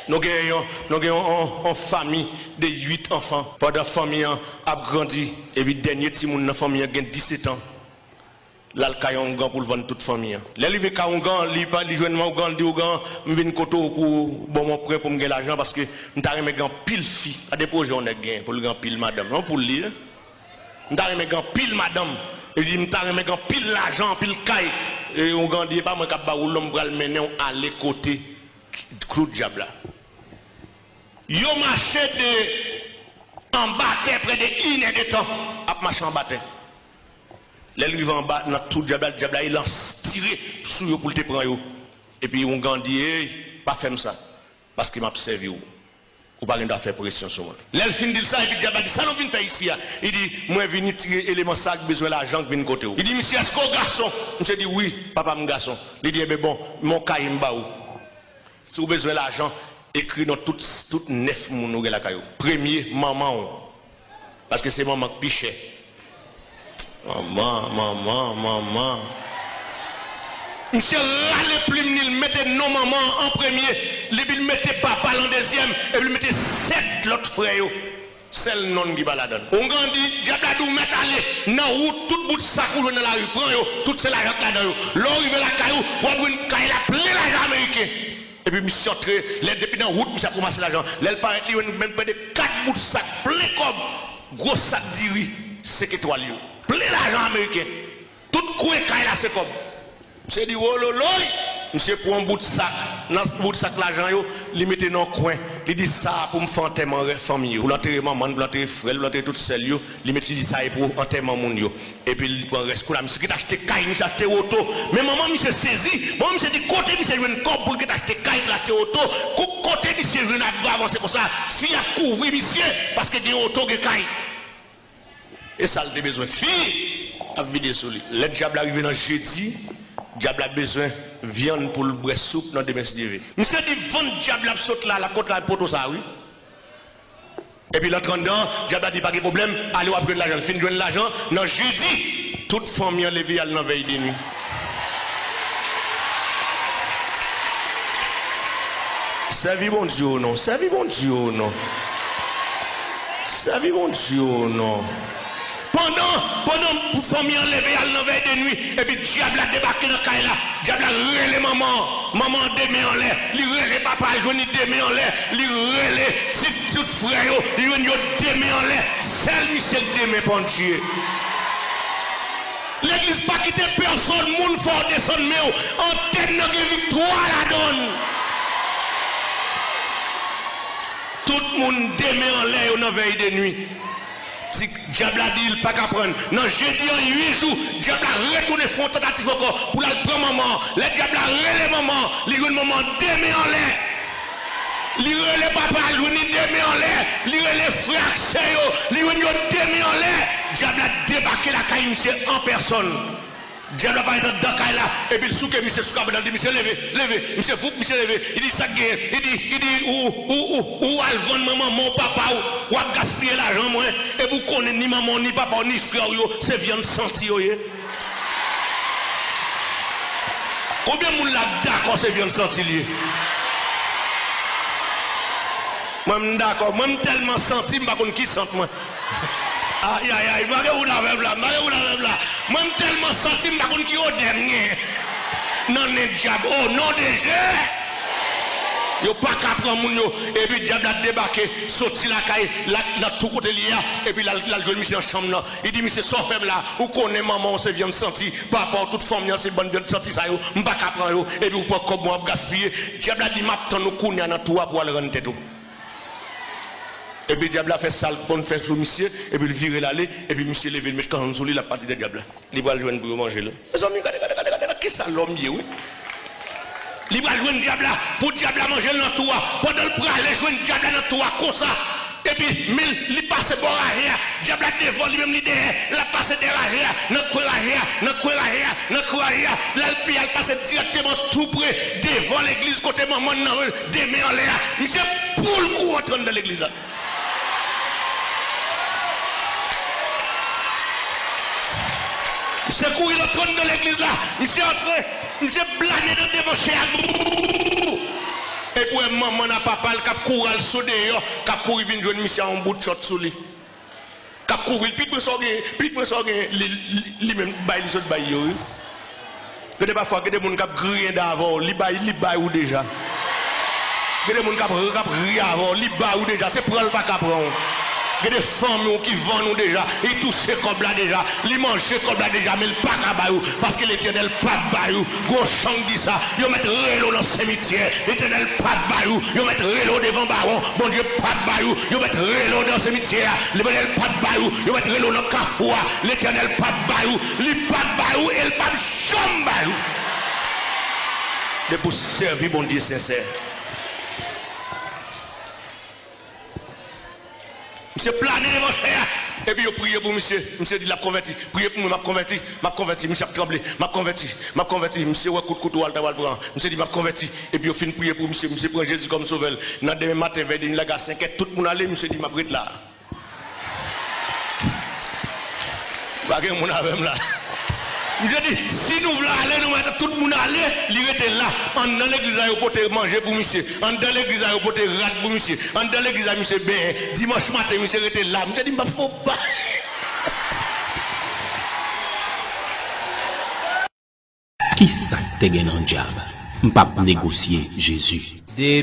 Nous avons une famille de 8 enfants. Pendant la famille a grandi, et puis le dernier petit monde dans la famille a 17 ans. Là, il y a un gant pour vendre toute la famille. Là, il y a un gant, il y a un gant, il y a un gant, je viens pour bon prêt pour me gagner l'argent parce que je suis un pile fille. À des projets, on a gagné pour le gant pile madame. Non, pour le lire. Je suis un gant pile madame. Et je suis un gant pile l'argent, pile caille. Et on gant dit pas moi qui vais l'homme pour le mener à les côtés. Claude Diabla. Yo marché de en bas près de 1 heure de temps à marcher en bas. Les livres en bas dans tout Diabla il lance tiré sur yo pour te prendre. Et puis on gandit pas faire ça parce qu'il m'a servi ou pas de faire pression sur moi. L'el fin dit ça et puis Diabla dit ça nous vient faire ici. Il dit moi venir tirer élément ça besoin l'argent qui vient côté. Il dit monsieur est-ce qu'on garçon? Monsieur dit oui, papa mon garçon. Il dit eh bon mon cahier m'ba ou. Si vous avez besoin d'argent, écris dans toutes 9 moun la caillou. Premier, maman. Parce que c'est maman qui piche. Maman. Monsieur râle plus, il mettait non maman en premier, il mettait papa en deuxième, et il mettait 7 l'autre frère. C'est le nom qui va la donne. On grandit, Diabladou met aller dans la route, tout bout de sac ou dans la rue, prend tout c'est l'argent là-dedans. L'orive la caillou, ou a une caille la plein l'argent américain. Et puis, monsieur entre depuis dans la route, monsieur a commencé l'argent. L'elle paraît qu'il y a même près de 4 bouts de sac, plein comme gros sac d'iri, 5 étoiles. Plein l'argent américain. Tout coin caille là, c'est comme. Monsieur dit, oh lolo, monsieur prend un bout de sac, dans ce bout de sac l'argent, il mettait dans le coin. Il dit ça pour me faire enterrement famille. Pour l'enterrer maman, pour l'enterrer frère, pour l'enterrer toute celle, il dit ça pour enterrement mon yo. Et puis il prend reste là, monsieur qui t'a acheté caille, monsieur a acheté auto. Mais maman, monsieur saisi, maman, monsieur dit côté, monsieur veut une corde pour qu'il acheté caille, pour acheter auto. Côté, monsieur veut avancer comme ça. Fille a couvrir, monsieur, parce que il y a auto qui caille. Et ça, il a besoin. Fille, a vidé sur lui. Le diable arrive dans jeudi. Diable a besoin de viande pour le boire soupe dans demain si monsieur dit vendre diable a saute là la côte là pour tout ça oui. Et puis l'autre dedans diable a dit pas de problème allez après de l'argent fin de joindre l'argent dans jeudi toute famille levé à la veille de nuit. Servi bon Dieu non, servi bon Dieu non. Servi bon Dieu non. Pendant la famille enlevée à la veille de nuit, et puis diable a débarqué dans le caille là, diable a relé maman demain en l'air, il relé papa, il joue demain en l'air, il relé tout frère, il joue demain en l'air, seul Michel demain pour Dieu. L'église pas quitter personne, monde fort descendre, mais en tête de victoire la donne. Tout le monde demain en l'air dans la veille de nuit. Si diable a dit il pas qu'à prendre. Non, jeudi en 8 jours, diable a retourné fond tentative encore pour la prendre maman. Le diable a relé maman, il y a une maman demain en l'air. Il y a papa, il y a demain en l'air. Il y a les frères, il y a demain en l'air. Diable a débarqué la caille en personne. Diable a pas été dans la caille là. Et puis le souke, monsieur souke, il dit, monsieur levez, monsieur fou, monsieur levez. Il dit ça gagne. Il dit, où al vendre maman, mon papa, ou a gaspiller l'argent, moi. Et vous connaissez ni maman, ni papa, ni frère, c'est viande senti, combien de monde là d'accord, c'est viande senti, moi, je suis d'accord, moi, je tellement senti, je ne sais pas qui sent, moi. Aïe, moi, je tellement senti, je ne sais pas qui est au dernier. Non, les diables, oh, non, déjà. Il n'y a pas qu'à prendre mon yo. Et puis, le diable a débarqué, sorti la caille, là, tout côté lié, et puis, là, le monsieur dans la chambre, là. Il dit, monsieur, sans femme là, où connaît maman, c'est bien senti, papa, toute femme, c'est bonne bien senti, ça, yo, je ne sais pas qu'à prendre, et puis, vous pouvez comme moi, gaspiller. Le diable a dit, m'attend, nous, qu'on y a dans tout pour aller rendre tout. Et puis, le diable a fait ça, qu'on fait sur monsieur, et puis, il vire l'aller, et puis, monsieur levé, le met quand on la partie du diable. Il va le joindre pour manger là. Les amis, regardez, qui ça l'homme, oui? Il va jouer un diable pour le diable manger dans tout. Pendant le bras, il joue un diable dans tout comme ça. Et puis, il passe par l'arrière. Le diable devant lui-même, il passe derrière. Il passe directement tout près devant l'église, côté maman, des mains en l'air. Monsieur, pour le coup, en train de l'église. Monsieur, courir en train de l'église là. Monsieur, entré. Monsieur blané dans devant chez. Et Et pour maman n'a papa, le cap courir le sauter, cap courir venir jouer monsieur en bout de shot sous lui. Cap courir, puis lui-même, bail les autres bail yo. Que des parfois que des gens cap grien d'avant, li bail ou déjà. Que des gens cap rire avant, li bail ou déjà, c'est pour le pas cap prendre. Il y a des femmes qui vendent déjà, ils touchent comme là déjà, ils mangent comme là déjà, mais le pas à baillou, parce que l'éternel pas de baillou. Gros chant dit ça, ils mettent rélo dans le cimetière, l'éternel pas de baillou, ils mettent rélo devant baron, bon Dieu pas de baillou, ils mettent rélo dans le cimetière, l'éternel pas de baillou, ils mettent rélo dans le carrefour, l'éternel pas de baillou, il pas de baillou, et le pas de chambre baillou. De pour servir bon Dieu sincère. Monsieur plané devant cher. Et puis, vous priez pour monsieur. Monsieur dit, la converti. Priez pour moi, m'a converti. Monsieur a tremblé. M'a converti. Monsieur, ouais, coup de couteau, Walter Walbrand. Monsieur dit, m'a converti. Et puis, vous finissez prier pour monsieur. Monsieur prend Jésus comme sauveur. Dans demain matin, vers 5 h, tout le monde allait. Monsieur dit, m'a prête là. Pas que mon avec là. Je dis, si nous voulons aller, nous mettons tout le monde aller, il était là. En dans l'église, il faut manger pour monsieur. En dans l'église, il faut rat pour monsieur. En dans l'église, monsieur ben, dimanche matin, monsieur était là. Je dis, il faut pas. Qui ça te gagne en diable? M'pas négocier Jésus.